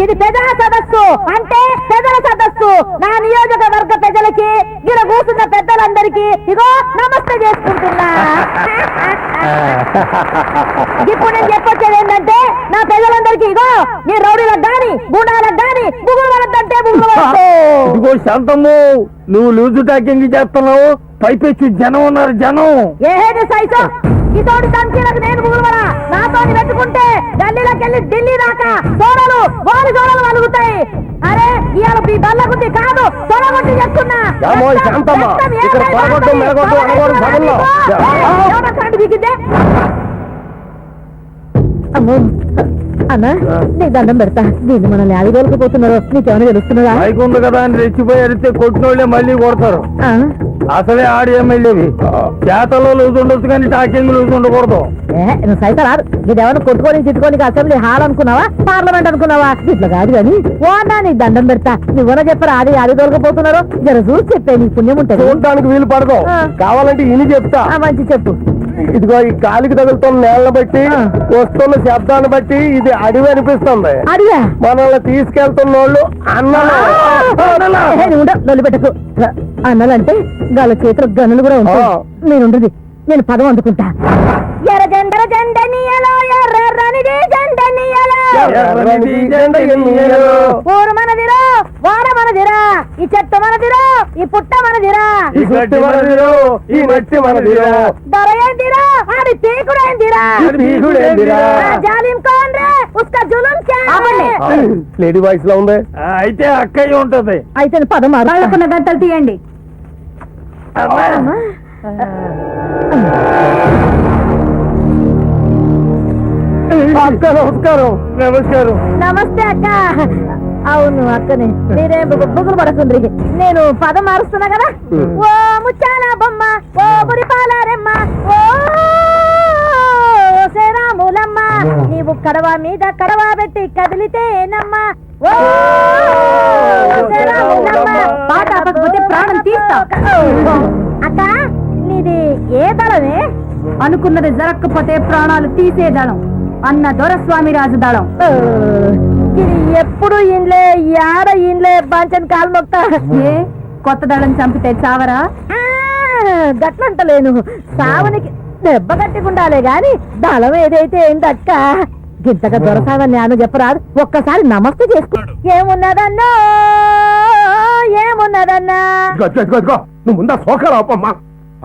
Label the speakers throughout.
Speaker 1: ఇది ప్రజల సదస్సు అంటే ప్రజల సదస్సు. నా నియోజకవర్గ ప్రజలకి గిర కూర్చున్న పెద్దలందరికీ ఇగో నమస్తే చేసుకుంటున్నా. ఇప్పుడు నేను చెప్పొచ్చేది ఏంటంటే నా ప్రజలందరికీ ఇగో నీ రౌడీలకు గాని గుండాలకు గాని బుగులు పడద్దంటే
Speaker 2: ఇదిగో శాంతమ్ము, నువ్వు లూజు టాకింగ్ చేస్తున్నావు, పైపెచ్చు జనం ఉన్నారు. జనం
Speaker 1: ఏది సైజు ఇతోటి సంఖ్యలకు నేను బుగులువరా నాతో పెట్టుకుంటే ఢిల్లీలోకి వెళ్ళి ఢిల్లీ దాకా సోడలు వారి సోడలు వలుగుతాయి. అరే ఇవాళ ఈ బల్లగుద్ది కాదు సొడగొట్టి చెప్తున్నా. అన్నా నీకు దండం పెడతా. దీన్ని మనల్ని యాభై రోజులకు పోతున్నారో నీకేమైనా తెలుస్తున్నదా?
Speaker 2: బైక్ ఉంది కదా అని రెచ్చిపోయి అడిగితే కొట్టినోళ్ళే మళ్ళీ కొడతారు. అసలే ఆడి ఎమ్మెల్యేవి చేతలో లూజ్ ఉండొచ్చు కానీ టాకింగ్ లూజ్ ఉండకూడదు.
Speaker 1: నువ్వు సైతం రాదు. నీదేమన్నా కొట్టుకొని తిట్టుకొని అసెంబ్లీ హాల్ అనుకున్నావా, పార్లమెంట్ అనుకున్నావా? ఇట్లా కాదు కానీ ఓ అన్నా నీకు దండం పెడతా. నువ్వన చెప్పరా అది యాభై రోజులకు పోతున్నారో జర చూసి చెప్పే నీ పుణ్యం ఉంటుంది.
Speaker 2: చూడటానికి వీలు పడదు, కావాలంటే ఇని చెప్తా.
Speaker 1: మంచి చెప్పు.
Speaker 2: ఇదిగో ఈ గాలికి తగులుతున్న నేలను బట్టి వస్తున్న శబ్దాన్ని బట్టి ఇది అడవి అనిపిస్తుంది.
Speaker 1: అడిగా
Speaker 2: మనల్ని తీసుకెళ్తున్నోళ్ళు
Speaker 1: అన్నలు పెట్టకు. అన్నలంటే వాళ్ళ చేతులకు గనులు కూడా ఉంటాయి. నేనుండది, నేను పదం అందుకుంటా. ఎర్రజెండర జెండనీయలో ఎర్రనిది జెండనీయలో ఊరు మనదిరో వాడ మనదిరా, ఈ చెట్టు మనదిరో ఈ పుట్ట మనదిరా,
Speaker 2: ఈ మట్టి మనదిరో ఈ మట్టి మనదిరో,
Speaker 1: దొర ఏందిరా ఆడి తీకుడేందిరా, జాలిం కోన్ రే ఉస్కా జులుం క్యా.
Speaker 2: లేడీ వాయిస్ లో ఉంది. అయితే అక్కయ్య ఉంటది.
Speaker 1: అయితే పదం మారుకున్న గంటలు తీయండి.
Speaker 2: అక్క నమస్కారం. నమస్కారం.
Speaker 1: నమస్తే అక్క. అవును అక్కనే, మీరేం బుగులు పడకుండ్రి. నేను పదం మారుస్తున్నా కదా. ఓ ముచ్చాల బొమ్మ ఓ బురిపాలరెమ్మ ఓ శ్రీరాములమ్మ, నీవు కడవ మీద కడవ పెట్టి కదిలితేనమ్మా ఓ శ్రీరాములమ్మ. పాట ఆపకపోతే ప్రాణం తీస్తా. అక్క నీది ఏ దళమే? అనుకున్నది జరగకపోతే ప్రాణాలు తీసే దళం అన్న దొరస్వామి రాజు దళం. ఇది ఎప్పుడు ఇండ్లే యాడ ఇండ్లే బాంచని కాలు మొక్తా. ఏ కొత్త దళం చంపితే చావరా? గట్లంటలేను, సావునికి దెబ్బ గట్టిగుండాలే గాని దళం ఏదైతే ఏంటక్క. గింతగా దొరసావని నేను చెప్పరాదు. ఒక్కసారి నమస్తే చేసుకో. ఏమున్నదన్నా ఏమున్నదన్నా?
Speaker 2: నువ్వు ముందా సోకరాపమ్మా.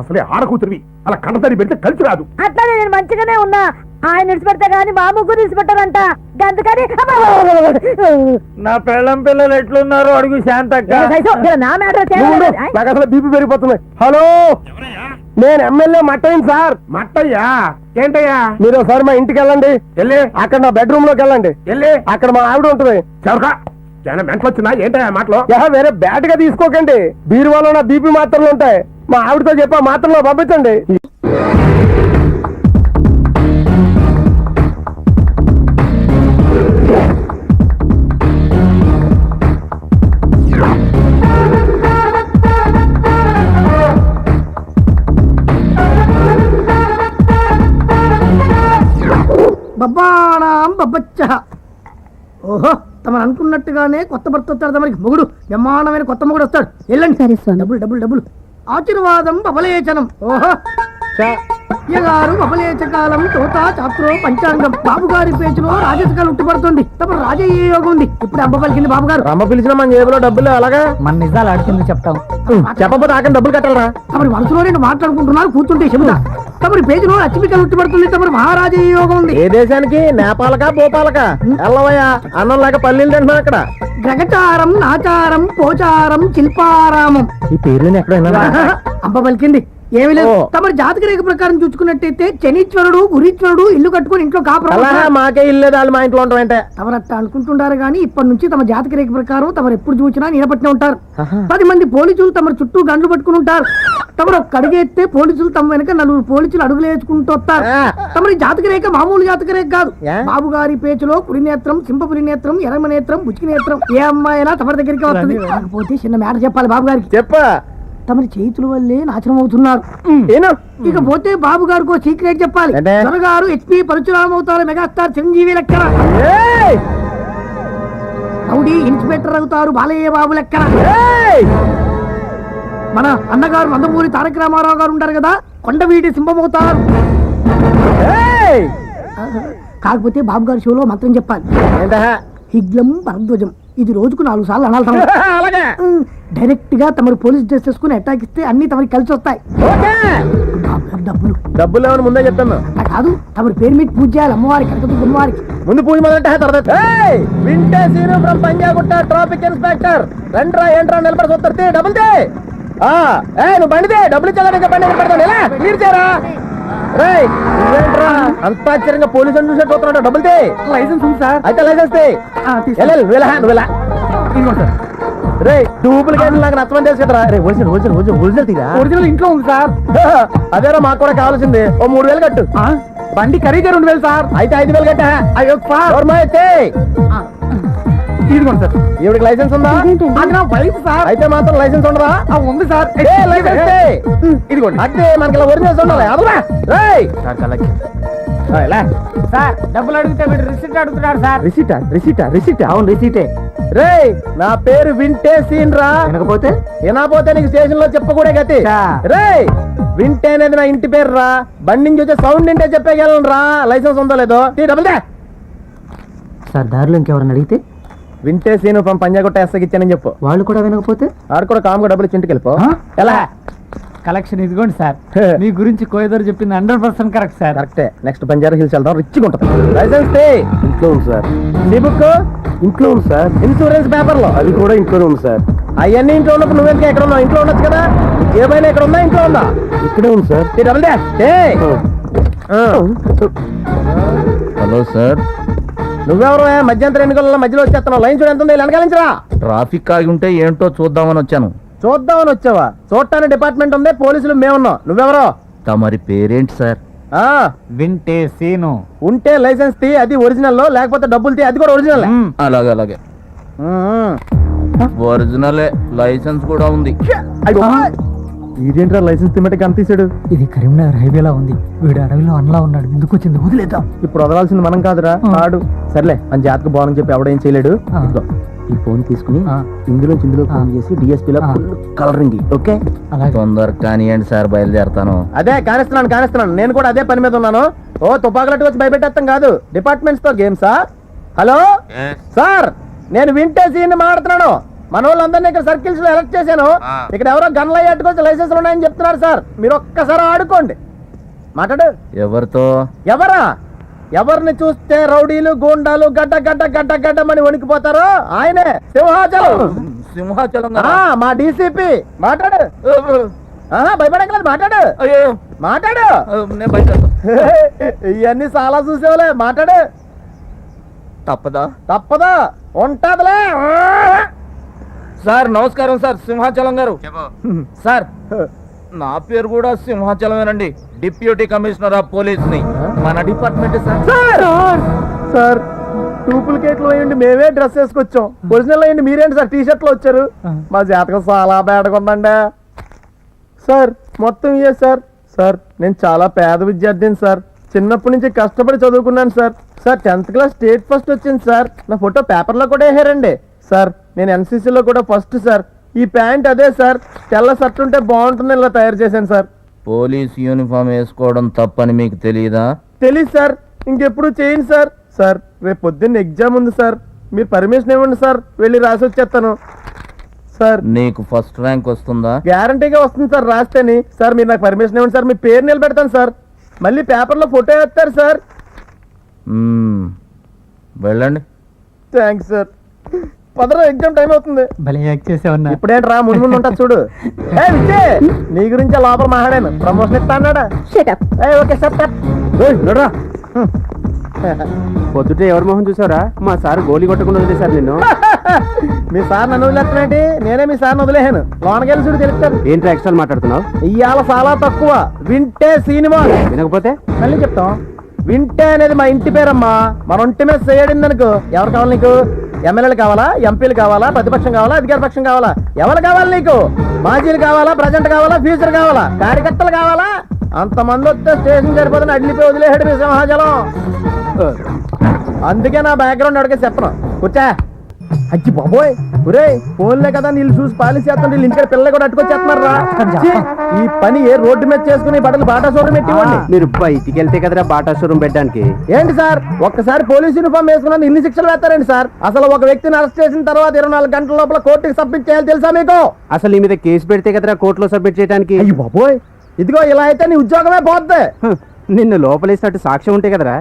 Speaker 2: అసలే ఆడకూతురివి అలా కండతడి పెడితే కలిసి రాదు.
Speaker 1: అట్లానే నేను మంచిగానే ఉన్నా. ఆయన విడిచిపెడతా గాని మా ముగ్గురు విడిచిపెట్టారంట. అందుకని
Speaker 2: నా పెళ్ళం పిల్లలు ఎట్లున్నారు అడుగు శాంతక్క.
Speaker 1: నా మ్యాటర్
Speaker 2: నాకు అసలు బీపీ పెరిగిపోతుంది. హలో, నేను ఎమ్మెల్యే మట్టయ్య సార్. మట్టయ్యా? ఏంటయ్యా? మీరు ఒకసారి మా ఇంటికి వెళ్ళండి. వెళ్ళి అక్కడ నా బెడ్రూమ్ లోకి వెళ్ళండి. వెళ్ళి అక్కడ మా ఆవిడ ఉంటుంది. చవక మెంటలు వచ్చిందా ఏంటయ్యా మాటలో? వేరే బ్యాట్ గా తీసుకోకండి. బీరువాలో నా బీపీ మాత్రలు ఉంటాయి. మా ఆవిడతో చెప్పా మాత్రలో పంపించండి.
Speaker 3: బబ్బానాం బబ్బచ్చ. ఓహో, తమను అనుకున్నట్టుగానే కొత్త భర్త వస్తాడు. తమరికి మొగుడు బ్రహ్మాండమైన కొత్త మొగుడు వస్తాడు. వెళ్ళండి. డబ్బులు డబ్బులు డబ్బులు. ఆశీర్వాదం బబలేచనం. ఓహో, అయ్యగారు బబలేచకాలం తోత చాత్రో పంచాంగం. బాబు గారి పేచులో రాజసకాలు ఉట్టిపడుతుంది. తమ రాజయ్య యోగం ఉంది. ఇప్పుడు అమ్మ పలికింది బాబు గారు.
Speaker 2: అమ్మ పిలిచిన మన జేబులో డబ్బులు అలాగా.
Speaker 3: మన నిజాలు ఆడుతుంది చెప్తాం.
Speaker 2: చెప్పబోతే ఆకని డబ్బులు కట్టాలరా?
Speaker 3: తమరి మనసులో నేను మాట్లాడుకుంటున్నారు, కూర్చుంటే చెబుతా. తమరి పేజీలో లక్ష్మికలు ఉట్టిపడుతుంది. తమరి మహారాజయ్య యోగం ఉంది.
Speaker 2: ఏ దేశానికి? నేపాలకా భోపాలకా? ఎల్లవయ్యా, అన్నం లేక పల్లీలు తింటున్నాను అక్కడ.
Speaker 3: గ్రగచారం నాచారం పోచారం శిల్పారామం.
Speaker 2: ఈ పేర్లు ఎక్కడైనా
Speaker 3: అమ్మ పలికింది. ఏమి లేదు. తమరి జాతక రేఖ ప్రకారం చూసుకున్నట్టయితే శనీశ్వరుడు గురీశ్వరుడు ఇల్లు కట్టుకుని ఇంట్లో కాపురం.
Speaker 2: మాకే ఇల్లు వాళ్ళు మా ఇంట్లో ఉంటారంటే
Speaker 3: తమరట్ట అనుకుంటుంటారు గానీ ఇప్పటి నుంచి తమ జాతక రేఖ ప్రకారం తమరు ఎప్పుడు చూసినా నిలబట్టిన ఉంటారు. 10 మంది పోలీసులు తమ చుట్టూ గండ్లు పట్టుకుని ఉంటారు. తమరు ఒక అడుగేస్తే పోలీసులు తమ వెనక 4 పోలీసులు అడుగులేసుకుంటూ వస్తారు. తమరి జాతక రేఖ మామూలు జాతక రేఖ కాదు. బాబు గారి పేచులో కుడి నేత్రం, సింపపురి నేత్రం, ఎర్రమ నేత్రం, బుచ్చికి నేత్రం. ఏ అమ్మాయినా తమరి దగ్గరికి వస్తుంది. కాకపోతే చిన్న మ్యాటర్ చెప్పాలి బాబు గారికి.
Speaker 2: చెప్పా.
Speaker 3: తమరి చేతుల వల్లే నాశనం అవుతున్నారు. ఇకపోతే బాబు గారికి సీక్రెట్ చెప్పాలి. త్వరగారు HP పరశురామవుతారు మెగాస్టార్ చిరంజీవి లెక్కన. రౌడీ ఇన్స్పెక్టర్ అవుతారు బాలయ్య బాబు లెక్కన.
Speaker 2: ఏయ్!
Speaker 3: మన అన్నగారు నందమూరి తారక రామారావు గారు ఉంటారు కదా, కొండవీటి సింహం అవుతారు.
Speaker 2: ఏయ్!
Speaker 3: కాకపోతే బాబు గారి షోలో మంత్రం చెప్పాలి.
Speaker 2: ఏంటా?
Speaker 3: హిగ్లం భరద్వజం. ఇది రోజుకు 4 సార్లు అనాలి.
Speaker 2: అలాగే.
Speaker 3: డైరెక్ట్ గా తమరు పోలీస్ డ్రెస్ చేసుకుని అటాక్ ఇస్తే అన్ని తమరికి కలిసి వస్తాయి.
Speaker 2: ఓకే.
Speaker 3: డబ్బులు
Speaker 2: డబ్బులు ఏమని ముందే చెప్తాను.
Speaker 3: అలా కాదు, తమరి పేరు మీద పూజ చేయాలి అమ్మవారికి, కనకదుర్గ అమ్మవారికి.
Speaker 2: ముందు పూజ మొదలెట్టే తర్వాత వింటే Seenu from Panjagutta traffic inspector. రండ్రా ఏంట్రా నిలబడి చూస్తే డబ్బులు తే. నువ్వు బండితే డబ్బులు ఇచ్చేదానికి బండి పెడతాను. ఎలా క్లియర్ చేయరా? రేయ్ నువ్వేంట్రా అంత ఆశ్చర్యంగా పోలీసు అని చూసే చూస్తున్నాడు? డబ్బులు తే.
Speaker 3: లైసెన్స్ ఉంది సార్.
Speaker 2: అయితే లైసెన్స్ తే. నువ్వెలా రే డూప్లికేట్ నాకు నచ్చమని తెలుసు కదరా. రే ఒరిజినల్ తీరా.
Speaker 3: ఒరిజినల్ ఇంట్లో ఉంది సార్.
Speaker 2: అదేరా మాకు కూడా కావాల్సింది. ఓ 3000 కట్టు.
Speaker 3: బండి ఖరీదే 2000 సార్.
Speaker 2: అయితే 5000 కట్టా.
Speaker 3: అయ్యో సార్. ఇదిగోండి సార్.
Speaker 2: ఈవిడికి లైసెన్స్ ఉందా?
Speaker 3: అది నా వైఫ్ సార్.
Speaker 2: అయితే మాత్రం లైసెన్స్ ఉండదా?
Speaker 3: ఉంది సార్.
Speaker 2: లైసెన్స్ ఇదిగోండి. అంటే మనకి ఇలా ఒరిజినల్స్ ఉండాలి. అదురా రేయ్
Speaker 3: సార్ డబ్బులు అడిగితే వీడు రిసిప్ట్ అడుగుతున్నాడు సార్.
Speaker 2: రిసీటా అవును రిసీటే. రేయ్ నా పేరు వింటే సీన్ రా. వినకపోతే నీకు స్టేషన్ లో చెప్పకూడే గతి. రేయ్ వింటే అనేది నా ఇంటి పేరు రా. బండి నుంచి వచ్చే సౌండ్ వింటే చెప్పగలను రా. లైసెన్స్ ఉందో లేదో డబ్బులు
Speaker 3: సార్. దారిలో ఇంకెవరన్నా అడిగితే
Speaker 2: వింటే సీను ఫ్రమ్ పంజాగుట్ట ఎస్ఐకి ఇచ్చానని చెప్పు.
Speaker 3: వాళ్ళు కూడా వినకపోతే
Speaker 2: ఆడు కూడా కామ్గా డబ్బులు ఇచ్చి ఇంటికి వెళ్ళిపో. ఎలా
Speaker 3: కలెక్షన్ ఇదిగోండి సార్. మీ గురించి కోయదర్ చెప్పింది 100% కరెక్ట్ సార్.
Speaker 2: కరెక్టే. నెక్స్ట్ బంజారా హిల్స్ వెళ్దాం. రిచ్గా ఉంటుంది. లైసెన్స్ ఇంట్లో ఉంది సార్. నీ బుక్ ఇంట్లో ఉంది సార్. ఇన్సూరెన్స్ పేపర్లో అది కూడా ఇంట్లోనే ఉంది సార్. అవన్నీ ఇంట్లో ఉన్నప్పుడు నువ్వెందుకు ఎక్కడ ఉన్నావు? ఇంట్లో ఉండొచ్చు కదా. ఏమైనా ఇక్కడ ఉందా? ఇంట్లో ఉందా? ఇక్కడే ఉంది సార్. Double
Speaker 4: hello sir.
Speaker 2: నువ్వెవరు? మధ్యంతర ఎన్నికల మధ్యలో వచ్చేస్తున్నావు. లైన్ చూడ ఎంత ఉంది? వెనకాలించరా.
Speaker 4: ట్రాఫిక్ ఆగి ఉంటే ఏంటో చూద్దామని వచ్చాను.
Speaker 2: చూద్దామని వచ్చావా? చూడటానికి డిపార్ట్మెంట్ ఉంది, పోలీసులు మేమున్నాం. నువ్వెవరో?
Speaker 4: తమరి పేరేంటి సార్?
Speaker 3: వింటే సీను.
Speaker 2: ఉంటే లైసెన్స్ తీ, అది ఒరిజినల్. లేకపోతే డబ్బులు తీ, అది కూడా ఒరిజినల్.
Speaker 4: అలాగే ఒరిజినలే. లైసెన్స్ కూడా ఉంది.
Speaker 2: ఇదేంట్రా లైసెన్స్ తిమ్మటికి అంత తీసాడు?
Speaker 3: ఇది కరీంనగర్ హైవేలా ఉంది. వీడు అడవిలో అన్నలా ఉన్నాడు. ఎందుకు వచ్చింది? వదిలేద్దాం.
Speaker 2: ఇప్పుడు వదలాల్సింది మనం కాదురా, ఆడు. సర్లే మన జాతకు బాగుందని చెప్పి ఎవడేం చేయలేడు. ఇదిగో, ఈ ఫోన్ తీసుకుని ఇందులో ఫోన్ చేసి డిఎస్పీ లో కలరింగ్. ఓకే
Speaker 4: తొందర కానివ్వండి సార్, బయలుదేరతాను.
Speaker 2: అదే కానిస్తున్నాను. నేను కూడా అదే పని మీద ఉన్నాను. ఓ తుపాకులట్టు వచ్చి భయపెట్టేస్తాం కాదు. డిపార్ట్మెంట్స్ తో గేమ్సా? హలో సార్, నేను వింటే సీన్ మాట్లాడుతున్నాను. మన వాళ్ళందరినీ ఇక్కడ సర్కిల్స్ లో ఎలక్ట్ చేశాను. ఇక్కడ ఎవరో గన్లు అయ్యేట్టుకొచ్చి లైసెన్స్ ఉన్నాయని చెప్తున్నారు సార్. మీరు ఒక్కసారి ఆడుకోండి. మాట్లాడు.
Speaker 4: ఎవరితో?
Speaker 2: ఎవరిని చూస్తే రౌడీలు గూండాలు గడ్డమని వణికిపోతారో ఆయనే
Speaker 4: సింహాచలం.
Speaker 2: మా డీసీపీ. మాట్లాడు. భయపడగలదు. మాట్లాడు. ఇవన్నీ చాలా చూసేవాలే. మాట్లాడు. తప్పదా? ఉంటదిలే
Speaker 4: సార్. నమస్కారం సార్, సింహాచలం గారు. సార్ నా పేరు కూడా సింహాచలమేనండి. డిప్యూటీ కమిషనర్ ఆఫ్ పోలీస్ ని మన డిపార్ట్మెంట్
Speaker 2: సార్. డూప్లికేట్లు అయ్యండి మేమే డ్రెస్ వేసుకొచ్చాం. ఒరిజినల్ అయ్యండి మీరేంటి సార్ టీ షర్ట్ లో వచ్చారు? మా జాతకం చాలా బేడగా ఉందండి సార్. మొత్తం ఇయే సార్. నేను చాలా పేద విద్యార్థిని సార్. చిన్నప్పటి నుంచి కష్టపడి చదువుకున్నాను sir. 10th class state first వచ్చింది సార్. నా ఫోటో పేపర్లో కూడా వేసారండి సార్. నేను ఎన్సీసీలో కూడా ఫస్ట్ సార్. ఈ ప్యాంట్ అదే సార్. తెల్ల షర్ట్ ఉంటే బాగుంటుంది, ఇలా తయారు చేశాను సార్.
Speaker 4: పోలీస్ యూనిఫామ్ వేసుకోవడం తప్పని మీకు తెలియదా?
Speaker 2: తెలీదు సార్. ఇంకెప్పుడు చేయండి సార్. రేపు పొద్దున్న ఎగ్జామ్ ఉంది సార్. మీరు పర్మిషన్ ఇవ్వండి సార్, వెళ్ళి రాసి వచ్చేస్తాను సార్.
Speaker 4: నీకు ఫస్ట్ ర్యాంక్ వస్తుందా?
Speaker 2: గ్యారంటీగా వస్తుంది సార్ రాస్తేని. సార్ మీరు నాకు పర్మిషన్ ఇవ్వండి సార్. మీ పేరు నిలబెడతాను సార్. మళ్ళీ పేపర్లో ఫోటో వేస్తారు సార్.
Speaker 4: వెళ్ళండి.
Speaker 2: Thanks sir. పదరా, ఎగ్జామ్ టైం అవుతుంది. ఇప్పుడేంట్రా ముందు ఉంటా చూడు. నీ గురించి లోపల మాట్లాడాను. ప్రమోషన్ ఇస్తా అన్నాడా? Okay sir.
Speaker 5: పొద్దుటే ఎవరి మొహం చూసారా? మా సార్ గోలీ కొట్టకుండా వదిలేశారు నిన్ను.
Speaker 2: మీ సార్ నన్ను వదిలేస్తున్నట్టు నేనే మీ సార్ని వదిలేసాను. లోనకెళ్ళి చూడు తెలుస్తారు.
Speaker 5: ఏంట్రా ఎక్స్ట్రా మాట్లాడుతున్నావు?
Speaker 2: ఇవాళ చాలా తక్కువ. వింటే సినిమా.
Speaker 5: వినకపోతే
Speaker 2: మళ్ళీ చెప్తాం. వింటే అనేది మా ఇంటి పేరమ్మా. మన ఒంటి మీద చేయడింది అనుకో. ఎవరు కావాలి నీకు? ఎమ్మెల్యేలు కావాలా? ఎంపీలు కావాలా? ప్రతిపక్షం కావాలా? అధికార పక్షం కావాలా? ఎవరు కావాలి నీకు? మాజీలు కావాలా? ప్రజెంట్ కావాలా? ఫ్యూచర్ కావాలా? కార్యకర్తలు కావాలా? అంతమంది వస్తే స్టేషన్ సరిపోతుంది. అడ్లిపోయి వదిలేసాడు మీ సింహాచలం. అందుకే నా బ్యాక్గ్రౌండ్ ఎవరికే చెప్పను. కూర్చా. అచ్చి బాబోయ్ ఒరే ఫోన్లే కదా నీళ్ళు చూసి పాలిసి చేస్తాను వీళ్ళు ఇంటికి పిల్లలు కూడా అట్టుకొచ్చేస్తున్నారు రా ఛీ, ఈ పని ఏ రోడ్డు మీద చేసుకుని బట్టలు బాటా షోరూమ్ పెట్టివ్వండి
Speaker 5: మీరు బయటికి వెళ్తే కదరా బాటా షోరూమ్ పెట్టడానికి.
Speaker 2: ఏంటి సార్ ఒక్కసారి పోలీస్ యూనిఫామ్ వేసుకున్నా ఇన్ని శిక్షలు వేస్తారండి సార్ అసలు ఒక వ్యక్తిని అరెస్ట్ చేసిన తర్వాత 24 గంటల లోపల కోర్టుకి సబ్మిట్ చేయాలి తెలుసా మీకు
Speaker 5: అసలు నీ మీద కేసు పెడితే కదరా కోర్టులో సబ్మిట్ చేయడానికి.
Speaker 2: అయ్యి బాబోయ్ ఇదిగో ఇలా అయితే నీ ఉద్యోగమే పోద్ది
Speaker 5: నిన్ను లోపలేసినట్టు సాక్ష్యం ఉంటే కదరా.